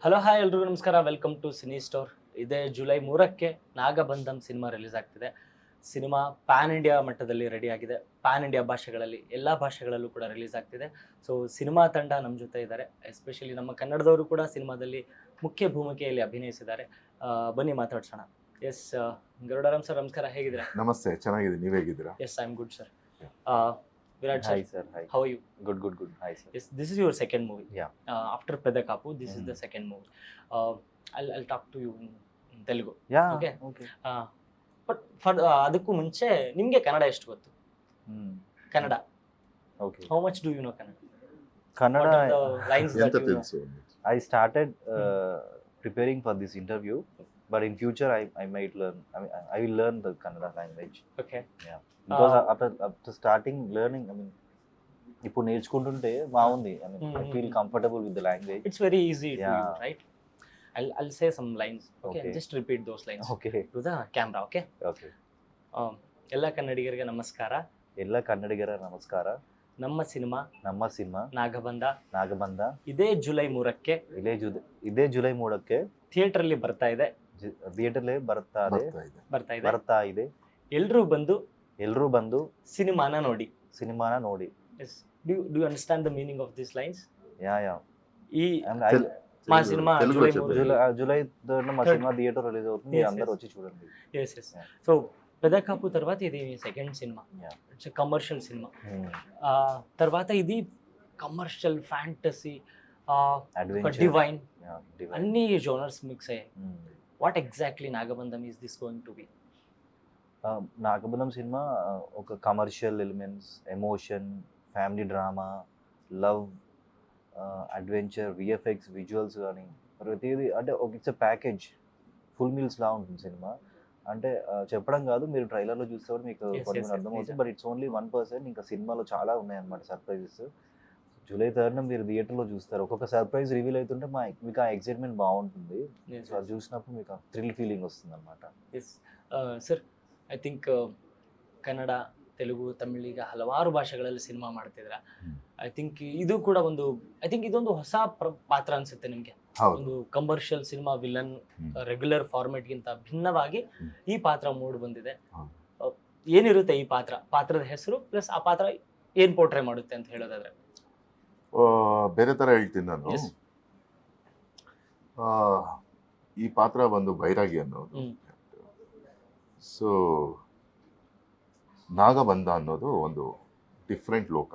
Hello hi ಎಲ್ರಿಗೂ ನಮಸ್ಕಾರ. Welcome to cine store. ಇದೇ ಜುಲೈ 3ಕ್ಕೆ ನಾಗಬಂಧಂ ಸಿನಿಮಾ ರಿಲೀಸ್ ಆಗ್ತಿದೆ. ಸಿನಿಮಾ ಪ್ಯಾನ್ ಇಂಡಿಯಾ ಮಟ್ಟದಲ್ಲಿ ರೆಡಿ ಆಗಿದೆ. ಪ್ಯಾನ್ ಇಂಡಿಯಾ ಭಾಷೆಗಳಲ್ಲಿ ಎಲ್ಲ ಭಾಷೆಗಳಲ್ಲೂ ಕೂಡ ರಿಲೀಸ್ ಆಗ್ತಿದೆ. ಸೊ ಸಿನಿಮಾ ತಂಡ ನಮ್ಮ ಜೊತೆ ಇದ್ದಾರೆ. ಎಸ್ಪೆಷಲಿ ನಮ್ಮ ಕನ್ನಡದವರು ಕೂಡ ಸಿನಿಮಾದಲ್ಲಿ ಮುಖ್ಯ ಭೂಮಿಕೆಯಲ್ಲಿ ಅಭಿನಯಿಸಿದ್ದಾರೆ. ಬನ್ನಿ ಮಾತಾಡ್ಸೋಣ. ಎಸ್, ಗರುಡಾರಾಮ್ ಸರ್ ನಮಸ್ಕಾರ, ಹೇಗಿದ್ದೀರಾ? ನಮಸ್ತೆ, ಚೆನ್ನಾಗಿದೆ. ನೀವು ಹೇಗಿದ್ದೀರಾ? Yes, I am good sir. Virat Hi sir, sir, hi. How you? Good. Hi sir. Yes, this is your second movie. Yeah. After Pedakapu, this is the second movie. I'll talk to you in Telugu. Yeah. Okay. Okay. But for ಅದಕ್ಕೂ ಮುಂಚೆ ನಿಮಗೆ ಕನ್ನಡ ಎಷ್ಟು ಗೊತ್ತು? Kannada. Okay. How much do you know Kannada? What Kannada. are the lines that ಎಂತ you know? తెలుసు? I started preparing for this interview, but in future I might learn. I mean, I will learn the Kannada language. Okay. Yeah. Because after starting learning, I mean, ఇప్పుడు నేర్చుకుంటుంటే బాగుంది. I mean, I feel comfortable with the language. It's very easy to Yeah. you, right? I'll say some lines. Okay. Okay. Just repeat those lines Okay. to the camera. Okay. Okay. ಎಲ್ಲ ಕನ್ನಡಿಗರಿಗೆ ನಮಸ್ಕಾರ. ಎಲ್ಲ ಕನ್ನಡಿಗರ ನಮಸ್ಕಾರ. ನಮ್ಮ cinema ನಮ್ಮ cinema ನಾಗಬಂಧ ನಾಗಬಂಧ ಇದೇ July 3ಕ್ಕೆ ಇದೇ ಜುಲೈ 3ಕ್ಕೆ ಥಿಯೇಟರ್ ಅಲ್ಲಿ ಬರ್ತಾ ಇದೆ. ಥಿಯೇಟರ್ಲಿ ಬರ್ತಾ ಇದೆ. ಎಲ್ಲರೂ ಬಂದು ಸಿನಿಮಾನ ನೋಡಿ. Yes. Do you understand the meaning of these lines? Yeah. ఈ And మా సినిమా తెలుగు జూలై వచ్చేది. 3 జూలై 3 మా Third. సినిమా థియేటర్ రిలీజ్ అవుతుంది. Yes, అందరూ yes. వచ్చి చూడండి. yes. Yeah. సో పెదకాపు తర్వాత ఇది second cinema. Yeah. It's commercial cinema. తర్వాత ఇది commercial fantasy, adventure, divine, divine. అన్ని జోనర్స్ మిక్స్ అయ్యాయి. What exactly Nagabandham is this going to be? Nagabandham cinema ఒక commercial elements, emotion, family drama, love, adventure, VFX, visuals కానీ ప్రతిదీ అంటే ఒక ఇట్స్ ప్యాకేజ్, ఫుల్ మీల్స్ లా ఉంటుంది సినిమా. అంటే చెప్పడం కాదు, మీరు ట్రైలర్లో చూస్తే కూడా మీకు కొన్ని అర్థమవుతుంది. But it's only 1%. ఇంకా సినిమాలో చాలా ఉన్నాయన్నమాట సర్ప్రైజెస్. జూలై 3 మీరు థియేటర్లో చూస్తారు. ఒక్కొక్క సర్ప్రైజ్ రివీల్ అవుతుంటే మీకు ఆ ఎక్సైట్మెంట్ బాగుంటుంది. సో అది చూసినప్పుడు మీకు ఆ థ్రిల్ ఫీలింగ్ వస్తుంది అనమాట. Yes sir, I think Kannada, Telugu, Tamil ಈಗ ಹಲವಾರು ಭಾಷೆಗಳಲ್ಲಿ ಸಿನಿಮಾ ಮಾಡ್ತಿದ್ರ. ಐ ಥಿಂಕ್ ಇದೊಂದು ಹೊಸ ಪಾತ್ರ ಅನ್ಸುತ್ತೆ ನಿಮಗೆ. ಹೌದು. ಒಂದು ಕಮರ್ಷಿಯಲ್ ಸಿನಿಮಾ ವಿಲನ್ ರೆಗ್ಯುಲರ್ ಫಾರ್ಮೆಟ್ಗಿಂತ ಭಿನ್ನವಾಗಿ ಈ ಪಾತ್ರ ಮೂಡ್ ಬಂದಿದೆ. ಏನಿರುತ್ತೆ ಈ ಪಾತ್ರದ ಹೆಸರು ಪ್ಲಸ್ ಆ ಪಾತ್ರ ಏನ್ ಪೋರ್ಟ್ರೇ ಮಾಡುತ್ತೆ ಅಂತ ಹೇಳೋದಾದ್ರೆ? ಬೇರೆ ತರ ಹೇಳ್ತೀನಿ ನಾನು. Yes. ಈ ಪಾತ್ರ ಒಂದು ಬೈರಾಗಿ ಅನ್ನೋದು. ಸೊ ನಾಗಬಂಧ ಅನ್ನೋದು ಒಂದು ಡಿಫ್ರೆಂಟ್ ಲೋಕ.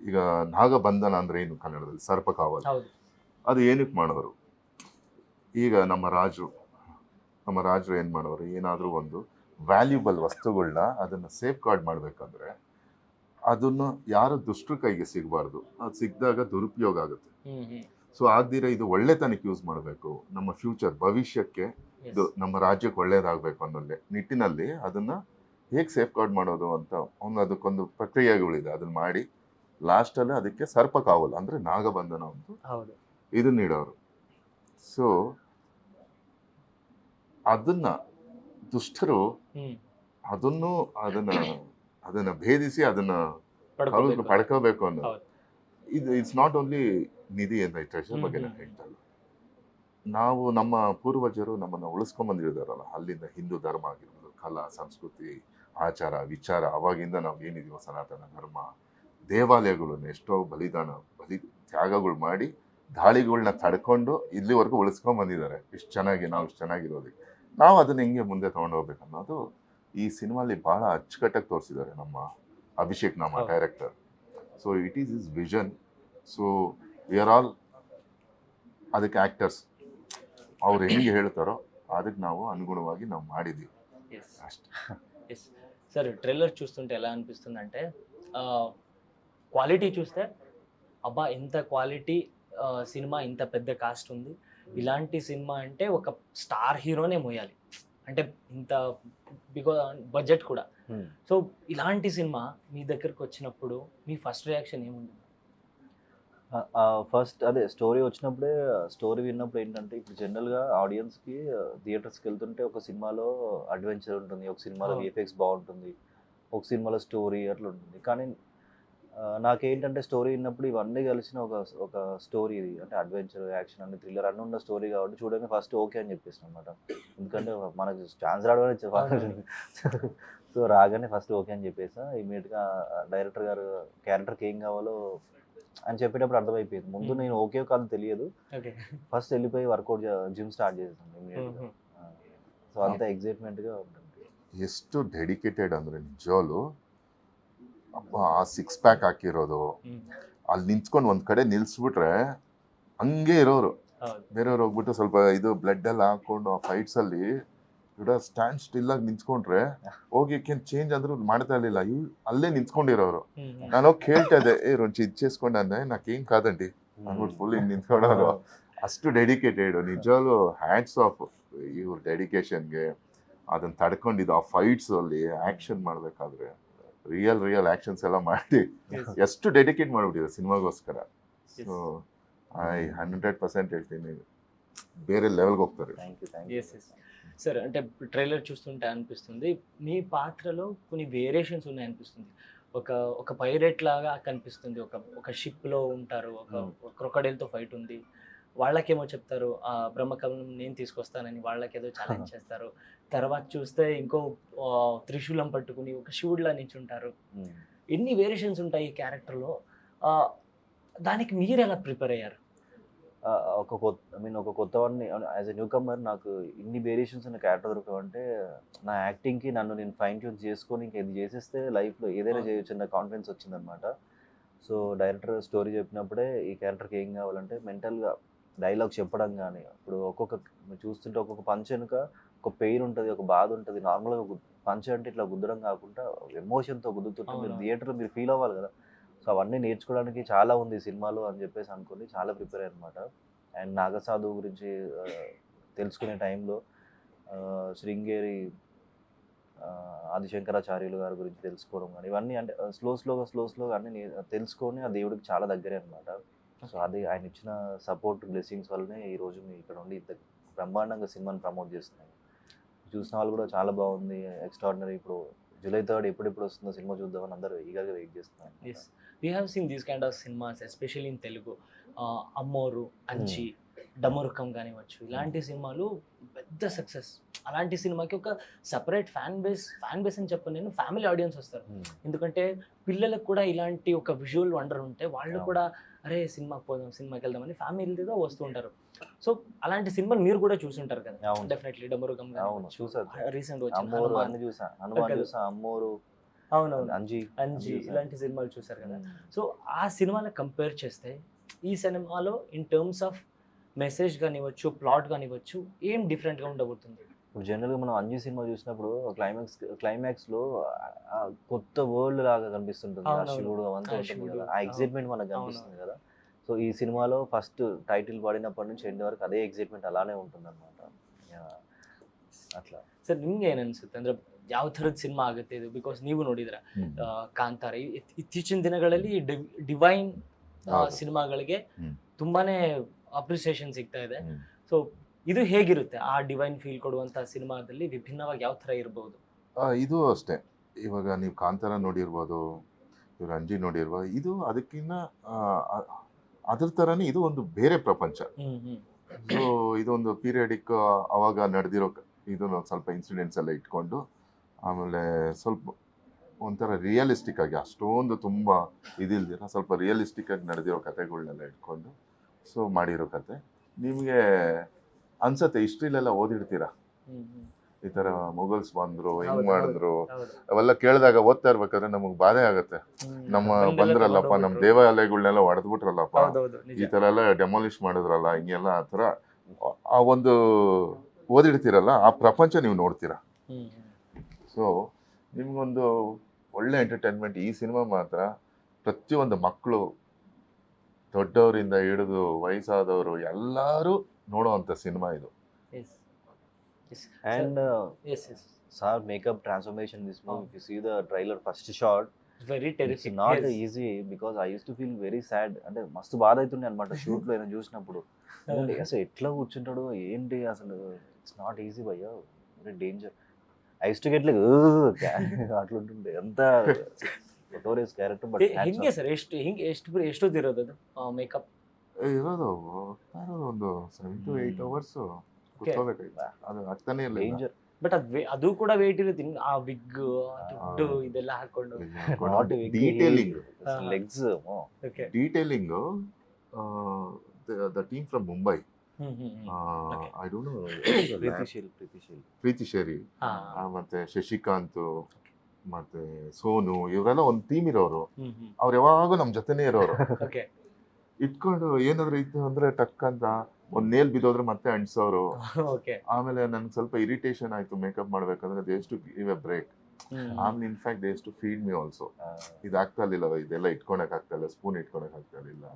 ಈಗ ನಾಗಬಂಧನ ಅಂದ್ರೆ ಏನು ಕನ್ನಡದಲ್ಲಿ? ಸರ್ಪಕಾವಲು. ಹೌದು. ಅದು ಏನಕ್ಕೆ ಮಾಡೋರು? ಈಗ ನಮ್ಮ ರಾಜರು ಏನು ಮಾಡೋರು? ಏನಾದರೂ ಒಂದು ವ್ಯಾಲ್ಯೂಬಲ್ ವಸ್ತುಗಳನ್ನ ಅದನ್ನು ಸೇಫ್ ಗಾರ್ಡ್ ಮಾಡಬೇಕಂದ್ರೆ ಅದನ್ನು ಯಾರು ದುಷ್ಟರ ಕೈಗೆ ಸಿಗಬಾರ್ದು. ಅದು ಸಿಕ್ಕಿದಾಗ ದುರುಪಯೋಗ ಆಗುತ್ತೆ. ಸೊ ಆಗದಿರ ಇದು ಒಳ್ಳೆತನಕ್ಕೆ ಯೂಸ್ ಮಾಡಬೇಕು. ನಮ್ಮ ಫ್ಯೂಚರ್, ಭವಿಷ್ಯಕ್ಕೆ ಇದು ನಮ್ಮ ರಾಜ್ಯಕ್ಕೆ ಒಳ್ಳೇದಾಗಬೇಕು ಅನ್ನೋ ನಿಟ್ಟಿನಲ್ಲಿ ಅದನ್ನು ಹೇಗೆ ಸೇಫ್ ಗಾರ್ಡ್ ಮಾಡೋದು ಅಂತ ಅದಕ್ಕೊಂದು ಪ್ರಕ್ರಿಯೆಗಳಿದೆ. ಅದನ್ನ ಮಾಡಿ ಲಾಸ್ಟಲ್ಲಿ ಅದಕ್ಕೆ ಸರ್ಪಕಾವಲು ಅಂದರೆ ನಾಗಬಂಧನ ಒಂದು ಹೌದು ಇದನ್ನ ನೀಡೋರು. ಸೊ ಅದನ್ನ ದುಷ್ಟರು ಅದನ್ನ ಭೇದಿಸಿ ಅದನ್ನ ಪಡ್ಕೋಬೇಕು ಅನ್ನೋದು. ಹೌದು. ಇದು ಇಟ್ಸ್ ನಾಟ್ ಓನ್ಲಿ ನಿಧಿ ಅಂತ ಟ್ರೆಷರ್ ಬಗ್ಗೆ ನಾನು ಹೇಳ್ತಾ ಇಲ್ಲ. ನಾವು ನಮ್ಮ ಪೂರ್ವಜರು ನಮ್ಮನ್ನು ಉಳಿಸ್ಕೊಂಡ್ ಬಂದಿದ್ದಾರಲ್ಲ, ಅಲ್ಲಿಂದ ಹಿಂದೂ ಧರ್ಮ ಆಗಿರ್ಬೋದು, ಕಲಾ, ಸಂಸ್ಕೃತಿ, ಆಚಾರ, ವಿಚಾರ, ಅವಾಗಿಂದ ನಾವು ಏನಿದೀವೋ ಸನಾತನ ಧರ್ಮ, ದೇವಾಲಯಗಳನ್ನು ಎಷ್ಟೋ ತ್ಯಾಗಗಳು ಮಾಡಿ ದಾಳಿಗಳನ್ನ ತಡ್ಕೊಂಡು ಇಲ್ಲಿವರೆಗೂ ಉಳಿಸ್ಕೊಂಡ್ ಬಂದಿದ್ದಾರೆ. ನಾವು ಇಷ್ಟು ಚೆನ್ನಾಗಿರೋದಕ್ಕೆ ನಾವು ಅದನ್ನ ಹೆಂಗೆ ಮುಂದೆ ತಗೊಂಡೋಗ್ಬೇಕು ಅನ್ನೋದು ಈ ಸಿನಿಮಾಲಿ ಬಹಳ ಅಚ್ಚುಕಟ್ಟಾಗಿ ತೋರಿಸಿದ್ದಾರೆ ನಮ್ಮ ಅಭಿಷೇಕ್, ನಮ್ಮ director. So it is is vision. So we are all ಅದಕ್ಕೆ ಆಕ್ಟರ್ಸ್. ಅವ್ರು ಹೆಂಗೆ ಹೇಳ್ತಾರೋ ಅದಕ್ಕೆ ನಾವು ಅನುಗುಣವಾಗಿ ನಾವು ಮಾಡಿದ್ದೀವಿ ಅಷ್ಟೇ. ఎస్ సార్, ట్రైలర్ చూస్తుంటే ఎలా అనిపిస్తుంది అంటే క్వాలిటీ చూస్తే అబ్బా ఇంత క్వాలిటీ సినిమా, ఇంత పెద్ద కాస్ట్ ఉంది, ఇలాంటి సినిమా అంటే ఒక స్టార్ హీరోనే మోయాలి అంటే ఇంత బడ్జెట్ కూడా. సో ఇలాంటి సినిమా మీ దగ్గరకు వచ్చినప్పుడు మీ ఫస్ట్ రియాక్షన్ ఏముంది? ఫస్ట్ అదే స్టోరీ వచ్చినప్పుడే, స్టోరీ విన్నప్పుడు ఏంటంటే ఇప్పుడు జనరల్గా ఆడియన్స్కి థియేటర్స్కి వెళ్తుంటే ఒక సినిమాలో అడ్వెంచర్ ఉంటుంది, ఒక సినిమాలో విఎఫ్ఎక్స్ బాగుంటుంది, ఒక సినిమాలో స్టోరీ అట్లా ఉంటుంది. కానీ నాకేంటంటే స్టోరీ విన్నప్పుడు ఇవన్నీ కలిసిన ఒక ఒక స్టోరీ ఇది, అంటే అడ్వెంచర్, యాక్షన్ అన్ని, థ్రిల్లర్ అన్నీ ఉన్న స్టోరీ కాబట్టి చూడగానే ఫస్ట్ ఓకే అని చెప్పేసాను అనమాట. ఎందుకంటే మనకు ఛాన్స్ రావడమే సో రాగానే ఫస్ట్ ఓకే అని చెప్పేసా. ఇమీడియట్గా డైరెక్టర్ గారు క్యారెక్టర్కి ఏం కావాలో అని చెప్పేటప్పుడు అర్థమైపోయింది. ముందు నేను ఓకే కాదు తెలియదు, ఓకే. ఫస్ట్ వెళ్ళిపోయి వర్కౌట్ జిమ్ స్టార్ట్ చేసాను ఇమీడియట్గా. సో అంత ఎగ్జైట్మెంట్గా ఉంటుంది. ಎಷ್ಟು ಡೆಡಿಕೇಟೆಡ್ ಅಂದರೆ ನಿಜವಾಗ್ಲು ಅಪ್ಪ ಆ ಸಿಕ್ಸ್ ಪ್ಯಾಕ್ ಹಾಕಿರೋದು ಅಲ್ಲಿ ನಿಂತ್ಕೊಂಡು ಒಂದ್ ಕಡೆ ನಿಲ್ಸ್ಬಿಟ್ರೆ ಹಂಗೆ ಇರೋರು. ಹೌದು. ಬೇರೆಯವ್ರು ಹೋಗ್ಬಿಟ್ಟು ಸ್ವಲ್ಪ ಇದು ಬ್ಲಡ್ ಎಲ್ಲ ಹಾಕೊಂಡು ಆ ಫೈಟ್ಸ್ ಅಲ್ಲಿ ಇಡ ಸ್ಟ್ಯಾಂಡ್ ಸ್ಟಿಲ್ ಆಗಿ ನಿಂತ್ಕೊಂಡ್ರೆ ಹೋಗಿ ಚೇಂಜ್ ಅಂದ್ರೂ ಮಾಡ್ತಾ ಇರ್ಲಿಲ್ಲ, ಅಲ್ಲೇ ನಿಂತ್ಕೊಂಡಿರೋರು. ನಾನು ಹೋಗಿ ಕೇಳ್ತಾ ಇದ್ದೆ, ronchi ಇಚ್ಛೇಸ್ಕೊಂಡ ಅಂದೆ, ನಾకేం కాదండి ಅಂದ್ಬಿಟ್ಟು ಫುಲ್ ಹಿಂಗ್ ನಿಂತ್ಕೊಂಡವ್ರು. ಅಷ್ಟು ಡೆಡಿಕೇಟೆಡ್. ನಿಜವಾಗ್ಲು ಹ್ಯಾಟ್ಸ್ ಆಫ್ ಇವ್ರ ಡೆಡಿಕೇಶನ್ಗೆ. ಅದನ್ನ ತಡ್ಕೊಂಡಿದ್ದು ಆ ಫೈಟ್ಸ್ ಅಲ್ಲಿ ಆಕ್ಷನ್ ಮಾಡ್ಬೇಕಾದ್ರೆ ರಿಯಲ್ ಆಕ್ಷನ್ಸ್ ಎಲ್ಲ ಮಾಡಿ ಎಷ್ಟು ಡೆಡಿಕೇಟ್ ಮಾಡ್ಬಿಟ್ಟಿದೆ ಸಿನಿಮಾಗೋಸ್ಕರ. ಸೊ ಐ 100% ಹೇಳ್ತೀನಿ, ಬೇರೆ ಲೆವೆಲ್ಗೆ ಹೋಗ್ತಾರೆ. ఎస్ ఎస్ సార్, అంటే ట్రైలర్ చూస్తుంటే అనిపిస్తుంది మీ పాత్రలో కొన్ని వేరియేషన్స్ ఉన్నాయి అనిపిస్తుంది. ఒక ఒక పైరెట్ లాగా కనిపిస్తుంది, ఒక షిప్లో ఉంటారు, ఒక క్రొకడైల్తో ఫైట్ ఉంది. వాళ్ళకేమో చెప్తారు బ్రహ్మకమలం నేను తీసుకొస్తానని, వాళ్ళకేదో ఛాలెంజ్ చేస్తారు. తర్వాత చూస్తే ఇంకో త్రిశూలం పట్టుకుని ఒక శివుడిలా నించుంటారు. ఎన్ని వేరియేషన్స్ ఉంటాయి ఈ క్యారెక్టర్లో, దానికి మీరు ఎలా ప్రిపేర్ అయ్యారు? ఒక కొత్త వాడిని యాజ్ ఎ న్యూ కమర్ నాకు ఇన్ని వేరియేషన్స్ ఉన్న క్యారెక్టర్ దొరకవంటే నా యాక్టింగ్కి నన్ను నేను ఫైన్ ట్యూన్ చేసుకొని ఇంక ఇది చేసేస్తే లైఫ్లో ఏదైనా చేయొచ్చు అన్న కాన్ఫిడెన్స్ వచ్చిందనమాట. సో డైరెక్టర్ స్టోరీ చెప్పినప్పుడే ఈ క్యారెక్టర్కి ఏం కావాలంటే మెంటల్గా డైలాగ్ చెప్పడం కానీ, ఇప్పుడు చూస్తుంటే ఒక్కొక్క పంచ్ వెనుక ఒక పెయిన్ ఉంటుంది, ఒక బాధ ఉంటుంది. నార్మల్గా పంచ్ అంటే ఇట్లా గుద్దడం కాకుండా ఎమోషన్తో గుద్దుతుంటే మీరు థియేటర్లో మీరు ఫీల్ అవ్వాలి కదా. సో అవన్నీ నేర్చుకోవడానికి చాలా ఉంది సినిమాలో అని చెప్పేసి అనుకుని చాలా ప్రిపేర్ అయ్యానమాట. అండ్ నాగసాధు గురించి తెలుసుకునే టైంలో శృంగేరి ఆదిశంకరాచార్యులు గారి గురించి తెలుసుకోవడం కానీ, ఇవన్నీ అంటే స్లోగా అన్నీ తెలుసుకొని ఆ దేవుడికి చాలా దగ్గరే అనమాట. సో అది ఆయన ఇచ్చిన సపోర్ట్, బ్లెస్సింగ్స్ వల్లనే ఈరోజు మీ ఇక్కడ ఉండి ఇంత బ్రహ్మాండంగా సినిమాని ప్రమోట్ చేస్తున్నాను. చూసిన వాళ్ళు కూడా చాలా బాగుంది, ఎక్స్ట్రాడినరీ. ఇప్పుడు July 3rd ఎప్పుడెప్పుడు వస్తుందో సినిమా చూద్దామని అందరూ ఈగర్గా వెయిట్ చేస్తున్నాను. Yes, we have seen these kind of cinemas especially in Telugu. Ammoru, Anji, డమరుకం కానివచ్చు, ఇలాంటి సినిమాలు పెద్ద సక్సెస్. అలాంటి సినిమాకి ఒక సపరేట్ ఫ్యాన్ బేస్ అని చెప్పను నేను, ఫ్యామిలీ ఆడియన్స్ వస్తారు. ఎందుకంటే పిల్లలకు కూడా ఇలాంటి ఒక విజువల్ వండర్ ఉంటే వాళ్ళు కూడా అరే సినిమాకి పోదాం, సినిమాకి వెళ్దామని ఫ్యామిలీతో వస్తూ ఉంటారు. సో అలాంటి సినిమాలు మీరు కూడా చూసి ఉంటారు కదా. డెఫినెట్లీ డమరుకం రీసెంట్ అంజి ఇలాంటి సినిమాలు చూసారు కదా. సో ఆ సినిమాని కంపేర్ చేస్తే ఈ సినిమాలో ఇన్ టర్మ్స్ ఆఫ్ మెసేజ్ కానివ్వచ్చు, ప్లాట్ కానివ్వచ్చు, ఏం డిఫరెంట్గా ఉండబోతుంది? ఇప్పుడు జనరల్గా మనం అంజీ సినిమా చూసినప్పుడు క్లైమాక్స్లో కొత్త వరల్డ్ లాగా కనిపిస్తుంటుంది, శివుడు అవంతా ఉంటుంది కదా, ఆ ఎగ్జైట్మెంట్ మనకు కనిపిస్తుంది కదా. సో ಈ సినిమాలో ఫస్ట్ టైటిల్ పడినప్పటి నుంచి ఎండ్ ವರೆಗೆ ಅದೇ ಎಕ್ಸೈಟ್ಮೆಂಟ್ అలానే ఉంటుంది ಅన్నమాట. ಅట్లా ಸರ್ ನಿಮ್ಗೆ ಏನು ಅನ್ಸುತ್ತೆ ಅಂದ್ರೆ ಯಾವ ಥರದ ಸಿನಿಮಾ ಆಗುತ್ತೆ ಇದು? ಬಿಕಾಸ್ ನೀವು ನೋಡಿದ್ರ ಕಾಂತಾರ ಇತ್ತೀಚಿನ ದಿನಗಳಲ್ಲಿ ಡಿವೈನ್ ಸಿನಿಮಾಗಳಿಗೆ ತುಂಬಾನೇ ಅಪ್ರಿಸಿಯೇಷನ್ ಸಿಗ್ತಾ ಇದೆ. ಸೊ ಇದು ಹೇಗಿರುತ್ತೆ ಆ ಡಿವೈನ್ ಫೀಲ್ ಕೊಡುವಂತ ಸಿನಿಮಾದಲ್ಲಿ ವಿಭಿನ್ನವಾಗಿ ಯಾವ ಥರ ಇರಬಹುದು? ಇದು ಅಷ್ಟೇ, ಇವಾಗ ನೀವು ಕಾಂತಾರ ನೋಡಿರ್ಬೋದು, ಇವ್ರು ಅಂಜಿ ನೋಡಿರ್ಬೋದು, ಇದು ಅದಕ್ಕಿಂತ ಅದ್ರ ಥರನೇ ಇದು ಒಂದು ಬೇರೆ ಪ್ರಪಂಚ. ಸೊ ಇದೊಂದು ಪೀರಿಯಡಿಕ್ ಅವಾಗ ನಡೆದಿರೋ ಇದು ಸ್ವಲ್ಪ ಇನ್ಸಿಡೆಂಟ್ಸ್ ಎಲ್ಲ ಇಟ್ಕೊಂಡು, ಆಮೇಲೆ ಸ್ವಲ್ಪ ಒಂಥರ ರಿಯಲಿಸ್ಟಿಕ್ ಆಗಿ, ಅಷ್ಟೊಂದು ತುಂಬ ಇದಿಲ್ದಿರ ಸ್ವಲ್ಪ ರಿಯಲಿಸ್ಟಿಕ್ ಆಗಿ ನಡೆದಿರೋ ಕಥೆಗಳನ್ನೆಲ್ಲ ಇಟ್ಕೊಂಡು ಸೊ ಮಾಡಿರೋ ಕತೆ. ನಿಮಗೆ ಅನ್ಸತ್ತೆ ಹಿಸ್ಟ್ರಿಲೆಲ್ಲ ಓದಿಡ್ತೀರಾ, ಈ ಥರ ಮೊಘಲ್ಸ್ ಬಂದರು, ಹಿಂಗೆ ಮಾಡಿದ್ರು, ಅವೆಲ್ಲ ಕೇಳಿದಾಗ ಓದ್ತಾ ಇರ್ಬೇಕಾದ್ರೆ ನಮಗೆ ಬಾಧೆ ಆಗುತ್ತೆ. ನಮ್ಮ ಬಂದ್ರಲ್ಲಪ್ಪ, ನಮ್ಮ ದೇವಾಲಯಗಳನ್ನೆಲ್ಲ ಹೊಡೆದ್ಬಿಟ್ರಲ್ಲಪ್ಪ, ಈ ಥರ ಎಲ್ಲ ಡೆಮಾಲಿಷ್ ಮಾಡಿದ್ರಲ್ಲ, ಹಿಂಗೆಲ್ಲ ಆ ಥರ ಆ ಒಂದು ಓದಿಡ್ತೀರಲ್ಲ, ಆ ಪ್ರಪಂಚ ನೀವು ನೋಡ್ತೀರಾ. ಸೊ ನಿಮ್ಗೊಂದು ಒಳ್ಳೆ ಎಂಟರ್ಟೈನ್ಮೆಂಟ್. ಈ ಸಿನಿಮಾ ಮಾತ್ರ ಪ್ರತಿಯೊಂದು ಮಕ್ಕಳು, ದೊಡ್ಡವರಿಂದ ಹಿಡಿದು ವಯಸ್ಸಾದವರು ಎಲ್ಲರೂ ನೋಡುವಂಥ ಸಿನಿಮಾ ಇದು. And sir, makeup transformation in this movie, if you see the trailer first shot, very terrific. It's not easy because I used to feel very sad. అంటే మస్తు బాధ అవుతుంది అనమాట షూట్ లో చూసినప్పుడు. అసలు ఎట్లా కూర్చుంటాడు ఏంటి అసలు, ఇట్స్ నాట్ ఈజీ భయ్య, very danger. I use to get like అట్లుంటుండే. ఎంత notorious character, but hats ಹೆಂಗೆ off. ಸರ್ ಎಷ್ಟೊತ್ತಿರೋದು ಅದು ಮೇಕಪ್? ಇರೋದು ಒಂದು 7 to 8 hours ಕೂತ್ಕೋಬೇಕಾಯ್ತು. ಅದು ಆಗ್ತಾನೆ ಇಲ್ಲ. Danger. ಬಟ್ ಅದು ಕೂಡ ವೇಟ್ ಇರುತ್ತೆ ಆ ವಿಗ್ ದುಡ್ಡು ಇದೆಲ್ಲ ಹಾಕೊಂಡು. Not wig, ಡೀಟೇಲಿಂಗ್ ಹಾ. legs. Oh. Okay. Detailing the team from Mumbai, Okay. I don't know, Preethi Sheri ಮತ್ತೆ ಶಶಿಕಾಂತ್ ಮತ್ತೆ ಸೋನು ಇವರೆಲ್ಲ ಒಂದು ಟೀಮ್ ಇರೋರು. ಅವ್ರು ಯಾವಾಗೂ ನಮ್ ಜೊತೆನೇ ಇರೋರು. ಓಕೆ. ಇಟ್ಕೊಂಡು ಏನಾದ್ರು ಇತ್ತು ಅಂದ್ರೆ ಟಕ್ ಅಂತ ಒಂದ್ ನೇಲ್ ಬಿದ್ದೋದ್ರೆ ಮತ್ತೆ ಅಂಟಿಸೋರು. ಓಕೆ. ಆಮೇಲೆ ನನ್ಗೆ ಸ್ವಲ್ಪ ಇರಿಟೇಷನ್ ಆಯ್ತು ಮೇಕಪ್ ಮಾಡ್ಬೇಕಂದ್ರೆ they to give a break. ಆಮೇಲೆ in fact they to feed me also. ಇದಾಗ್ತಾ ಇರ್ಲಿಲ್ಲ, ಇದೆಲ್ಲ ಇಟ್ಕೊಳಕ್ ಆಗ್ತಾ ಇಲ್ಲ, ಸ್ಪೂನ್ ಇಟ್ಕೊಳಕ್ ಆಗ್ತಾ ಇರ್ಲಿಲ್ಲ.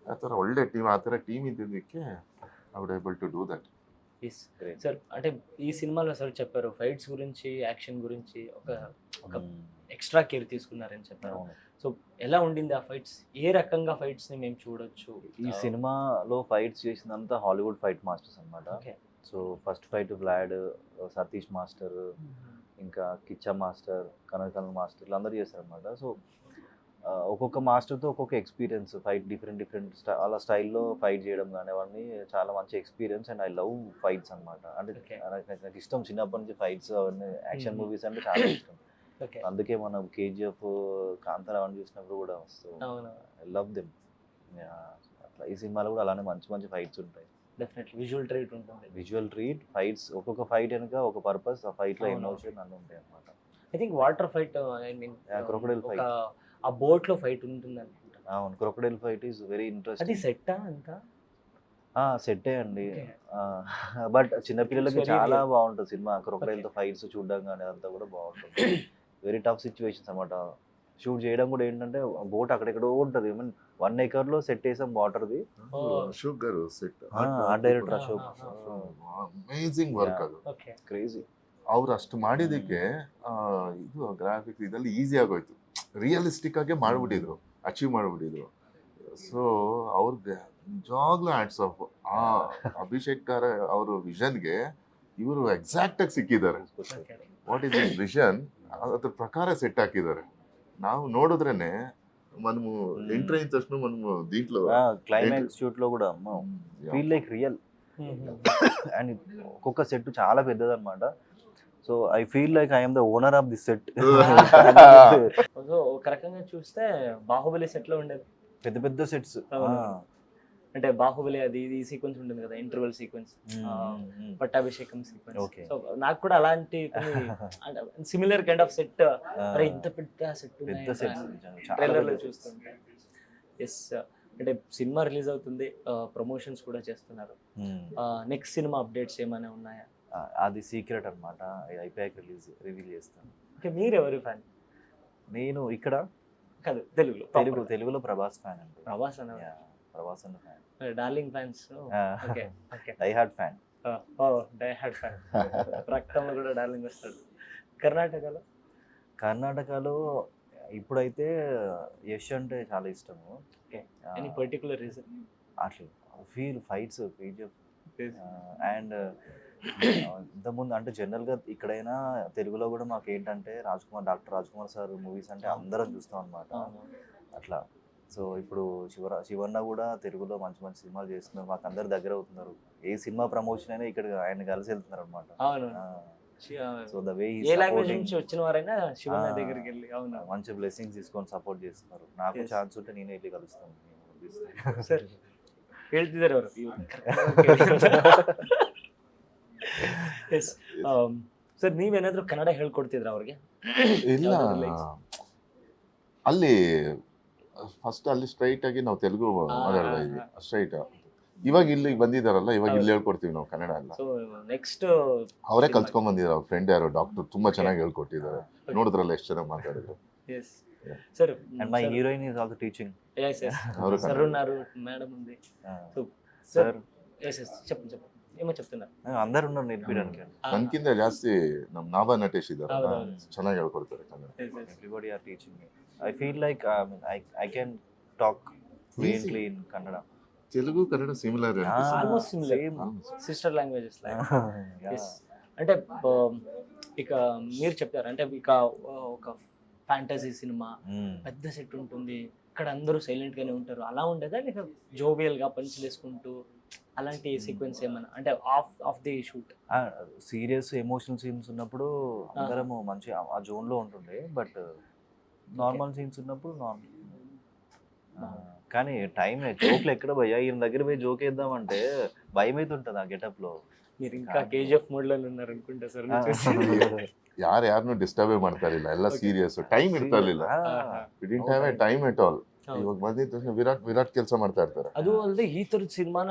ಆ ಥರ ಒಳ್ಳೆ ಟೀಮ್, ಆ ಥರ ಟೀಮ್ ಇದ್ದಿದ್ದಕ್ಕೆ I would able to do that. Sir అంటే ఈ సినిమాలో సార్ చెప్పారు ఫైట్స్ గురించి, యాక్షన్ గురించి ఒక ఎక్స్ట్రా కేర్ తీసుకున్నారని చెప్పారు. సో ఎలా ఉండింది ఆ ఫైట్స్? ఏ రకంగా ఫైట్స్ ని మేము చూడొచ్చు? ఈ సినిమాలో ఫైట్స్ చేసిందంతా హాలీవుడ్ ఫైట్ మాస్టర్స్ అన్నమాట. So first fight Vlad, Satish master, ఇంకా కిచ్చా మాస్టర్, కనకల్ మాస్టర్ అందరూ చేశారన్నమాట. సో ఒక్కొక్క మాస్టర్తో ఒక్కొక్క ఎక్స్పీరియన్స్, ఫైట్ డిఫరెంట్ అలా స్టైల్లో ఫైట్ చేయడం కానీ అవన్నీ చాలా మంచి experience. And I love fights అనమాట. అంటే నాకు ఇష్టం చిన్నప్పటి నుంచి ఫైట్స్, అవన్నీ యాక్షన్ మూవీస్ అంటే చాలా ఇష్టం. అందుకే మనం కేజీఎఫ్, కాంతారా అవన్నీ చూసినప్పుడు కూడా ఐ లవ్ దెమ్. అట్లా ఈ సినిమాలో కూడా అలానే మంచి మంచి ఫైట్స్ ఉంటాయి. డెఫినెట్లీ విజువల్ ట్రీట్ ఉంటుంది. విజువల్ ట్రీట్, ఫైట్స్, ఒక్కొక్క ఫైట్ వెనుక ఒక పర్పస్, ఆ ఫైట్లో ఎమోషన్ అన్నీ ఉంటాయి అన్నమాట. I think water fight, I mean crocodile fight, ఆ బోట్ లో ఫైట్ ఉంటుంది అనుకుంటా. అవును, crocodile fight is very interesting. అది సెట్టా అంతా? సెట్టే అండి. బట్ చిన్నపిల్లలకి చాలా బాగుంటుంది సినిమా. క్రొకడైల్తో ఫైట్స్ చూడడం కానీ అదంతా కూడా బాగుంటుంది. వెరీ టఫ్ సిచ్యువేషన్స్ అన్నమాట. షూట్ చేయడం కూడా ఏంటంటే బోట్ అక్కడెక్కడో ఉంటుంది. ఐ మీన్ 1 acre సెట్ వేసాం వాటర్ది. ಅಶೋಕ್ గారు set art director Ashok, amazing work. ಅದು ಕ್ರೇಜಿ. ಅವ್ರು ಅಷ್ಟು ಮಾಡಿದಕ್ಕೆ ಇದು ಗ್ರಾಫಿಕ್ಸ್ ಇದೆಲ್ಲ ಈಸಿ ಆಗೋಯ್ತು. ರಿಯಲಿಸ್ಟಿಕ್ ಆಗಿ ಮಾಡ್ಬಿಟ್ಟಿದ್ರು, ಅಚೀವ್ ಮಾಡ್ಬಿಟ್ಟಿದ್ರು. ಸೊ ಅವ್ರಿಗೆ ನಿಜವಾಗ್ಲೂ ಹ್ಯಾಟ್ಸ್ ಆಫ್. ಆ ಅಭಿಷೇಕ್ ಕಾರ್ ಅವ್ರ ವಿಷನ್ಗೆ ಇವರು ಎಕ್ಸಾಕ್ಟ್ ಆಗಿ ಸಿಕ್ಕಿದ್ದಾರೆ. ವಾಟ್ ಈಸ್ ಇಸ್ ವಿಷನ್, ಅದ್ರ ಪ್ರಕಾರ ಸೆಟ್ ಹಾಕಿದ್ದಾರೆ. ನಾವು ನೋಡಿದ್ರೇನೆ మనము ఎంటర్ అయిన తక్షణ మనము దీంట్లో క్లైమాక్స్ షూట్ లో కూడా ఫీల్ లైక్ రియల్. అండ్ ఒక్కొక్క సెట్ చాలా పెద్దదన్నమాట. So I feel like I'm the owner of the set. So ఒక రకంగా చూస్తే బాహుబలి సెట్ లో ఉండేది పెద్ద పెద్ద సెట్స్. అంటే బాహుబలి అది ఇది సీక్వెన్స్ ఉంటుంది కదా, ఇంటర్వెల్ సీక్వెన్స్, పట్టాభిషేకం సీక్వెన్స్. సో నాకు కూడా అలాంటి సిమిలర్ కైండ్ ఆఫ్ సెట్, ఇంత పెద్ద సెట్ ట్రైలర్ లో చూస్తుంటే. ఎస్, అంటే సినిమా రిలీజ్ అవుతుంది, ప్రమోషన్స్ కూడా చేస్తున్నారు. నెక్స్ట్ సినిమా అప్డేట్స్ ఏమైనా ఉన్నాయా? అది సీక్రెట్ అన్నమాట. అయిపోయాక రివీల్ చేస్తాను. ఓకే, మీరు ఎవరి ఫ్యాన్? నేను ఇక్కడ కాదు, తెలుగులో ప్రభాస్ ఫ్యాన్ అండి. ప్రభాస్ అన్న fan, darling fans. Okay okay, die hard fan. Die hard fan. రక్తంలో కూడా డార్లింగ్ వస్తాడు. కర్ణాటకలో ఇప్పుడైతే యష్ అంటే చాలా ఇష్టము. Okay, any particular reason? అట్లా ఫీల్ ఫైట్స్, కేజీఎఫ్. అండ్ ఇంతకుముందు అంటే జనరల్గా ఇక్కడైనా తెలుగులో కూడా మాకు ఏంటంటే doctor Raj Kumar sir movies అంటే అందరం చూస్తాం అనమాట. అట్లా సో ఇప్పుడు శివన్న కూడా తెలుగులో మంచి మంచి సినిమాలు చేస్తున్నారు, మాకు అందరు దగ్గర అవుతున్నారు. ఏ సినిమా ప్రమోషన్ అయినా ఇక్కడ ఆయన కలిసి వెళ్తున్నారు అనమాట. So the way A language నుంచి వచ్చిన వారైనా శివన్న దగ్గరికి వెళ్ళి మంచి బ్లెస్సింగ్స్ తీసుకొని సపోర్ట్ చేస్తున్నారు. నాకు ఛాన్స్ ఉంటే నేనే వెళ్ళి కలుస్తాను. ಸರ್ ಹೇಳ್ತಿದ್ದಾರೆ ಅವರು. ಎಸ್ ಸರ್, ನೀವೇನಾದ್ರೂ ಕನ್ನಡ ಹೇಳ್ಕೊಡ್ತಿದ್ರ ಅವ್ರಿಗೆ? ಇಲ್ಲ, ಅಲ್ಲಿ ಫಸ್ಟ್ ಅಲ್ಲಿ ಸ್ಟ್ರೈಟ್ ಆಗಿ ನಾವು ತೆಲುಗು ಮಾತಾಡ್ತಾ ಇದ್ವಿ, ಸ್ಟ್ರೈಟ್. ಇವಾಗ ಇಲ್ಲಿ ಬಂದಿದಾರಲ್ಲ, ಇವಾಗ ಇಲ್ಲಿ ಹೇಳ್ಕೊಡ್ತೀವಿ ನಾವು ಕನ್ನಡ ಎಲ್ಲ. ಸೊ ನೆಕ್ಸ್ಟ್ ಅವರೇ ಕಲ್ತ್ಕೊಂಡ್ ಬಂದಿದ್ದಾರೆ. ಅವ್ರ ಫ್ರೆಂಡ್ ಯಾರೋ ಡಾಕ್ಟರ್ ತುಂಬಾ ಚೆನ್ನಾಗಿ ಹೇಳ್ಕೊಟ್ಟಿದ್ದಾರೆ. ನೋಡಿದ್ರಲ್ಲ ಎಷ್ಟು ಚೆನ್ನಾಗಿ ಮಾತಾಡಿದ್ರು. Yes sir, and my heroine is also teaching. Yes yes, sir ఉన్నారు, మేడం ఉంది. సో సర్ ఎస్ ఎస్, చెప్పండి ఏమో చెప్తున్నారు. అందరు ఉన్నారు నేర్పించడానికి. ನನ್ಕಿಂತ ಜಾಸ್ತಿ ನಮ್ ನಾಭಾ ನಟೇಶ್ ಇದ್ದಾರೆ, ಚೆನ್ನಾಗಿ ಹೇಳ್ಕೊಡ್ತಾರೆ Kannada. Everybody are teaching me. I feel like I can talk fluently in Kannada. Telugu Kannada similar, almost similar, sister languages like. Yes, అంటే ఇక మీరు చెప్తారు అంటే ఇక ఒక ఫ్యాంటసీ సినిమా, పెద్ద సెట్ ఉంటుంది, ఇక్కడ అందరూ సైలెంట్ గానే ఉంటారు, అలా ఉండేదా లేక జోవియల్ గా పంచులు వేసుకుంటూ అలాంటి సీక్వెన్స్ ఏమైనా అంటే of the shoot? Serious emotional scenes ఉన్నప్పుడు అందరము మంచి ఆ జోన్ లో ఉంటుండే, బట్ నార్మల్ సీన్స్ ఉన్నప్పుడు నార్మల్. కానీ టైం జోక్లు ఎక్కడ పోయా, ఈయన దగ్గర పోయి జోక్ వేద్దామంటే భయం అయితే ఉంటుంది ఆ గెటప్ లో. మీరు ఇంకా KGF మోడ్ లో ఉన్నారు అనుకుంటా సార్. ಯಾರನ್ನು ಡಿಸ್ಟರ್ಬೇ ಮಾಡ್ತಾ ಇರಲಿಲ್ಲ, ಎಲ್ಲ ಸೀರಿಯಸ್, ಟೈಮ್ ಇರ್ತಾ ಇರಲಿಲ್ಲ, ವಿಡಿನ್ ಟೈಮ್ ಟೈಮ್ ಎಟ್ ಆಲ್. ಇವಾಗ ಬಂದಿದ್ದ ತಕ್ಷಣ ವಿರಾಟ್ ಕೆಲಸ ಮಾಡ್ತಾ ಇರ್ತಾರೆ. ಅದು ಅಲ್ಲದೆ ಈ ತರದ ಸಿನಿಮಾನ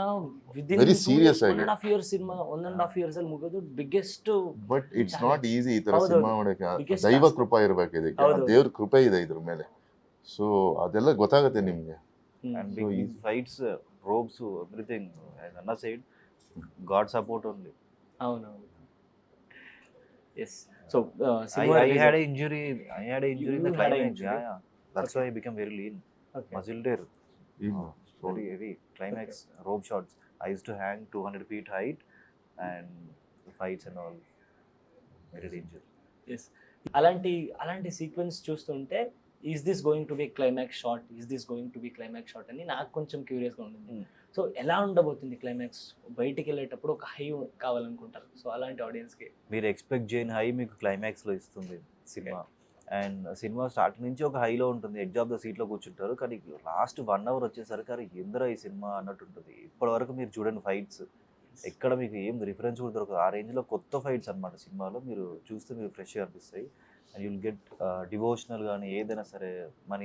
ವಿದಿನ್ Very serious ಆಗಿ. 1.5 years ಸಿನಿಮಾ 1.5 years ಅಲ್ಲಿ ಮುಗೋದು biggest. But it's not easy ಈ ತರ ಹೌದು, ಸಿನಿಮಾ ಮಾಡಕ್ಕೆ. biggest ದೈವ task. ಕೃಪಾ ಇರ್ಬೇಕು ಇದಕ್ಕೆ, ಹೌದು. ದೇವ್ರ ಕೃಪೆ ಇದೆ ಇದ್ರ ಮೇಲೆ. ಸೊ ಅದೆಲ್ಲ ಗೊತ್ತಾಗುತ್ತೆ ನಿಮ್ಗೆ. And So his fights, ropes, everything, as Anna said, God support only. అవునవును. Yes. So I had an injury in the You had a climax. injury? Yeah. That's why I became very lean. Muscle tear. ಇನ್ನು Very heavy. Climax, rope shots. I used to hang 200 feet height and fights and all. Very dangerous. Yes. అలాంటి sequence చూస్తుంటే is this going to be climax shot, is this going to be climax shot అని నాకు కొంచెం క్యూరియస్గా ఉంటుంది. So ఎలా ఉండబోతుంది climax? బయటికి వెళ్ళేటప్పుడు ఒక హై కావాలనుకుంటారు, సో అలాంటి ఆడియన్స్కి మీరు ఎక్స్పెక్ట్ చేయని హై మీకు క్లైమాక్స్లో ఇస్తుంది సినిమా. అండ్ సినిమా స్టార్టింగ్ నుంచి ఒక హైలో ఉంటుంది, ఎడ్జ్ ఆఫ్ ద సీట్లో కూర్చుంటారు, కానీ లాస్ట్ 1 hour వచ్చేసరికి అరే ఎందరో ఈ సినిమా అన్నట్టు ఉంటుంది. ఇప్పటివరకు మీరు చూడండి ఫైట్స్ ఎక్కడ మీకు ఏం రిఫరెన్స్ కూడా దొరకదు, ఆ రేంజ్లో కొత్త ఫైట్స్ అనమాట సినిమాలో. మీరు చూస్తే మీకు ఫ్రెష్గా అనిపిస్తాయి. అండ్ యుల్ గెట్ డివోషనల్ కానీ ఏదైనా సరే, మన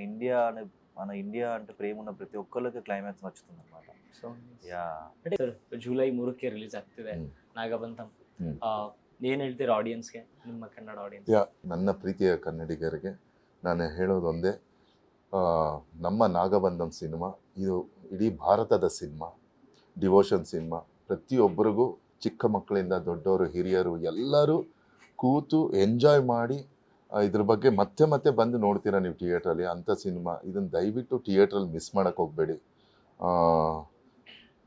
ఇండియా అంటే ప్రేమ ఉన్న ప్రతి ఒక్కరికి క్లైమాక్స్ నచ్చుతుంది అనమాట. ಸೊ యా అంటే ಸರ್ ಜುಲೈ 3ಕ್ಕೆ ರಿಲೀಸ್ ಆಗ್ತಿದೆ ನಾಗಬಂಧಂ. ಏನು ಹೇಳ್ತೀರಾ ಆಡಿಯನ್ಸ್ಗೆ, ನಿಮ್ಮ ಕನ್ನಡ ಆಡಿಯನ್ಸ್? ನನ್ನ ಪ್ರೀತಿಯ ಕನ್ನಡಿಗರಿಗೆ ನಾನು ಹೇಳೋದೊಂದೇ, ನಮ್ಮ ನಾಗಬಂಧಂ ಸಿನಿಮಾ ಇದು ಇಡೀ ಭಾರತದ ಸಿನಿಮಾ, ಡಿವೋಷನ್ ಸಿನಿಮಾ. ಪ್ರತಿಯೊಬ್ಬರಿಗೂ ಚಿಕ್ಕ ಮಕ್ಕಳಿಂದ ದೊಡ್ಡವರು ಹಿರಿಯರು ಎಲ್ಲರೂ ಕೂತು ಎಂಜಾಯ್ ಮಾಡಿ ಇದ್ರ ಬಗ್ಗೆ ಮತ್ತೆ ಮತ್ತೆ ಬಂದು ನೋಡ್ತೀರಾ ನೀವು ಥಿಯೇಟ್ರಲ್ಲಿ, ಅಂಥ ಸಿನಿಮಾ. ಇದನ್ನು ದಯವಿಟ್ಟು ಥಿಯೇಟ್ರಲ್ಲಿ ಮಿಸ್ ಮಾಡೋಕ್ಕೆ ಹೋಗಬೇಡಿ.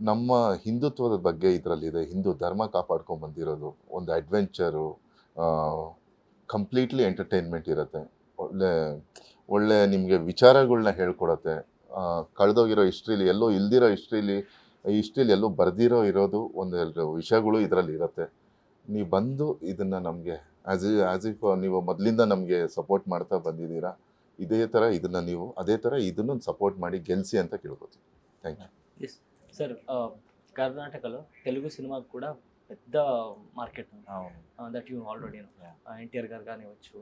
ನಮ್ಮ ಹಿಂದುತ್ವದ ಬಗ್ಗೆ ಇದರಲ್ಲಿದೆ, ಹಿಂದೂ ಧರ್ಮ ಕಾಪಾಡ್ಕೊಂಡು ಬಂದಿರೋದು, ಒಂದು ಅಡ್ವೆಂಚರು, ಕಂಪ್ಲೀಟ್ಲಿ ಎಂಟರ್ಟೈನ್ಮೆಂಟ್ ಇರುತ್ತೆ, ಒಳ್ಳೆ ನಿಮಗೆ ವಿಚಾರಗಳನ್ನ ಹೇಳ್ಕೊಡತ್ತೆ. ಕಳೆದೋಗಿರೋ ಹಿಸ್ಟ್ರಿಲಿ ಎಲ್ಲೋ ಇಲ್ದಿರೋ ಹಿಸ್ಟ್ರಿಲಿ ಎಲ್ಲೋ ಇರೋದು ಒಂದೆರಡು ವಿಷಯಗಳು ಇದರಲ್ಲಿ ಇರುತ್ತೆ. ನೀವು ಬಂದು ಇದನ್ನು ನಮಗೆ ಆ್ಯಸ್ ಇಫ್ ನೀವು ಮೊದಲಿಂದ ನಮಗೆ ಸಪೋರ್ಟ್ ಮಾಡ್ತಾ ಬಂದಿದ್ದೀರಾ, ಇದೇ ಥರ ಇದನ್ನು ನೀವು ಅದೇ ಥರ ಇದನ್ನು ಸಪೋರ್ಟ್ ಮಾಡಿ ಗೆಲ್ಲಿಸಿ ಅಂತ ಕೇಳ್ಕೊತೀನಿ. Thank you. ఎస్ సార్, కర్ణాటకలో తెలుగు సినిమాకు కూడా పెద్ద మార్కెట్ ఉంది, దట్ యూ ఆల్రెడీ ఎన్టీఆర్ గారు కానివచ్చు,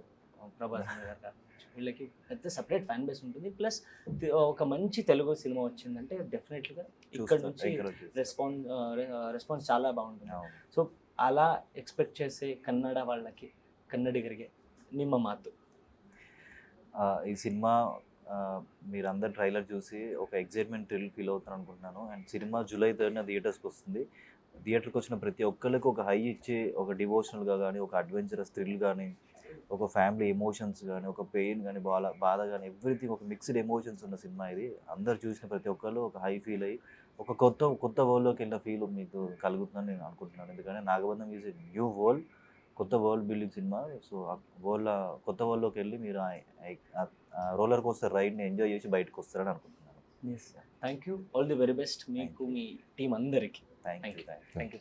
ప్రభాస్ గారు కానివచ్చు, వీళ్ళకి పెద్ద సపరేట్ ఫ్యాన్ బేస్ ఉంటుంది. ప్లస్ ఒక మంచి తెలుగు సినిమా వచ్చిందంటే డెఫినెట్గా ఇక్కడ నుంచి రెస్పాన్స్ చాలా బాగుంటుంది. సో అలా ఎక్స్పెక్ట్ చేసే కన్నడ వాళ్ళకి, కన్నడిగರಿಗೆ ನಿಮ್ಮ ಮಾತು? ఈ సినిమా మీరందరు ట్రైలర్ చూసి ఒక ఎగ్జైట్మెంట్ థ్రిల్ ఫీల్ అవుతారు అనుకుంటున్నాను. అండ్ సినిమా July 3rd థియేటర్స్కి వస్తుంది. థియేటర్కి వచ్చిన ప్రతి ఒక్కరికి ఒక హై ఇచ్చి, ఒక డివోషనల్గా కానీ, ఒక అడ్వెంచరస్ థ్రిల్ కానీ, ఒక ఫ్యామిలీ ఎమోషన్స్ కానీ, ఒక పెయిన్ కానీ, బాధ కానీ, ఎవ్రీథింగ్ ఒక మిక్స్డ్ ఎమోషన్స్ ఉన్న సినిమా ఇది. అందరు చూసిన ప్రతి ఒక్కరు ఒక హై ఫీల్ అయ్యి ఒక కొత్త వరల్డ్లోకి వెళ్ళిన ఫీల్ మీకు కలుగుతుందని నేను అనుకుంటున్నాను. ఎందుకంటే నాగబంధం ఈజ్ ఎ న్యూ వరల్డ్, కొత్త వరల్డ్ బిల్డింగ్ సినిమా. సో ఆ కొత్త వరల్డ్లోకి వెళ్ళి మీరు రోలర్ కోస్టర్ రైడ్ని ఎంజాయ్ చేసి బయటకు వస్తారని అనుకుంటున్నాను. Thank you, all the very best మీకు, మీ టీం అందరికీ. Thank you. Thank you.